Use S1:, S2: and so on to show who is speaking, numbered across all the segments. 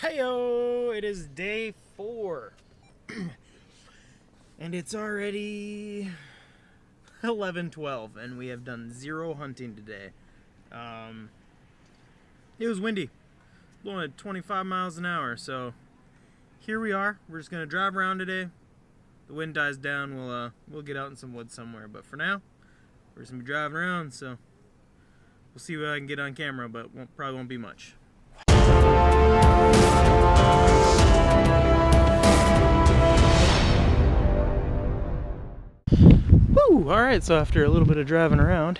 S1: Heyo! It is day 4. And it's already 11:12 and we have done 0 hunting today. It was windy, blowing at 25 miles an hour, so here we are. We're just gonna drive around today. The wind dies down, we'll get out in some woods somewhere, but for now we're just gonna be driving around, so we'll see what I can get on camera, but probably won't be much. Woo! Alright, so after a little bit of driving around,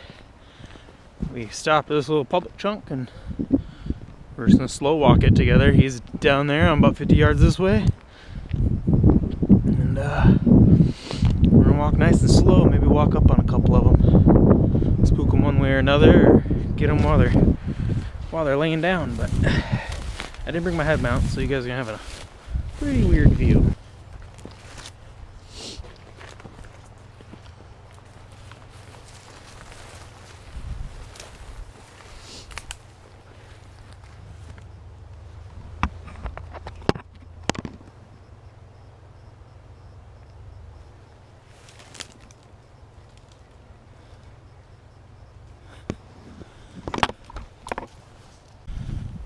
S1: we stopped at this little public chunk and we're just gonna slow walk it together. He's down there, I'm about 50 yards this way. And we're gonna walk nice and slow, maybe walk up on a couple of them. Spook them one way or another, or get them while they're laying down. But I didn't bring my head mount, so you guys are gonna have a pretty weird view.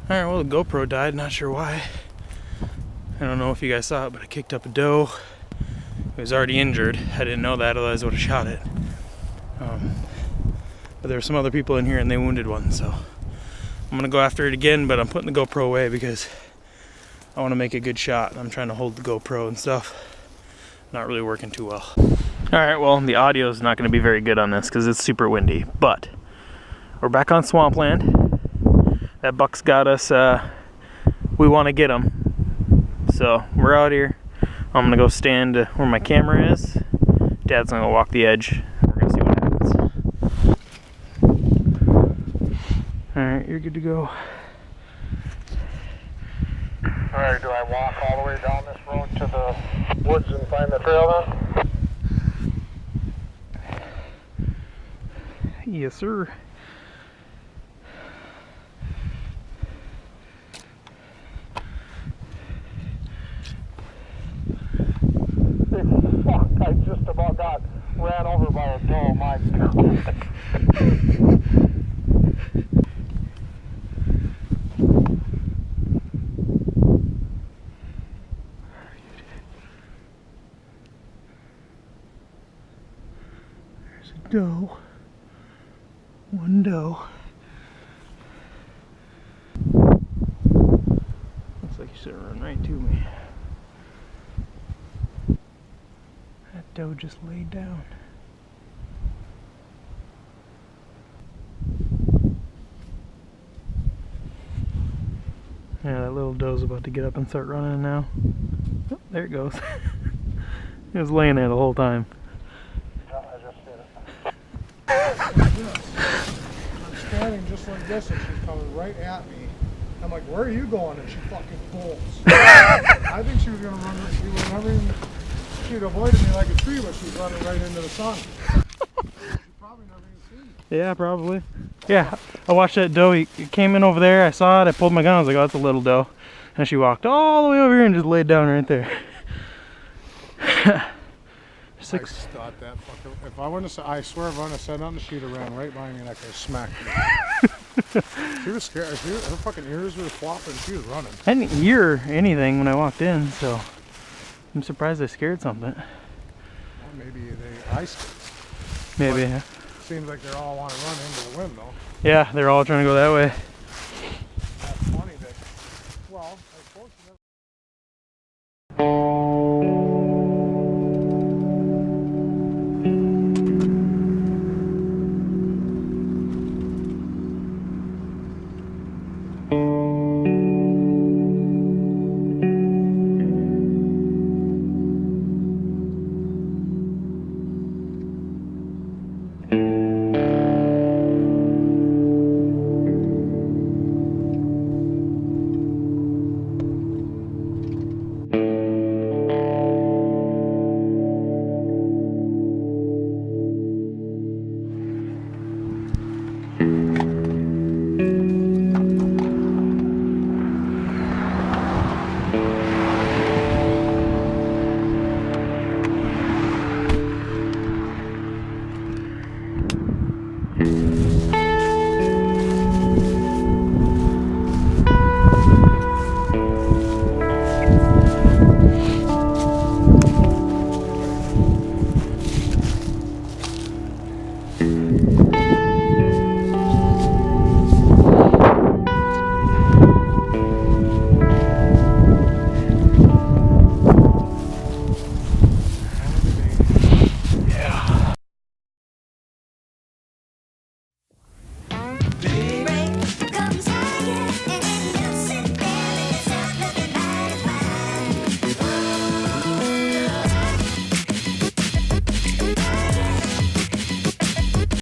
S1: Alright, well, the GoPro died, not sure why. I don't know if you guys saw it, but I kicked up a doe. It was already injured. I didn't know that, otherwise I would have shot it. But there were some other people in here and they wounded one, so I'm gonna go after it again, but I'm putting the GoPro away because I want to make a good shot. I'm trying to hold the GoPro and stuff. Not really working too well. Alright, well, the audio is not going to be very good on this because it's super windy, but we're back on swampland. That buck's got us, we want to get him. So we're out here. I'm gonna go stand where my camera is. Dad's gonna walk the edge. We're gonna see what happens. Alright, you're good to go.
S2: Alright, do I walk all the way down this road to the woods and find the trail then?
S1: Yes, sir.
S2: Fuck, I just about got ran over by a doe, my God.
S1: There's a doe. One doe. Looks like you should run right to me. That doe just laid down. Yeah, that little doe's about to get up and start running now. Oh, there it goes. It was laying there the whole time.
S2: Yeah, I just seen it. I'm standing just like this and she's coming right at me. I'm like, where are you going? And she fucking bolts. I think she was going to run, she'd avoided me like a tree, but she's running right into the sun. She probably never even seen me.
S1: Yeah, probably. Yeah, I watched that doe. He came in over there. I saw it. I pulled my gun. I was like, oh, that's a little doe. And she walked all the way over here and just laid down right there.
S2: I thought that fucker. If I wouldn't have, I swear if I wouldn't have said nothing, she'd have ran right by me and I could have smacked her. She was scared. Her fucking ears were flopping. She was running.
S1: I didn't hear anything when I walked in, so I'm surprised I scared something.
S2: Or maybe they ice skates.
S1: Maybe. Yeah.
S2: Seems like they all want to run into the wind though.
S1: Yeah, they're all trying to go that way.
S2: That's funny that, well, I suppose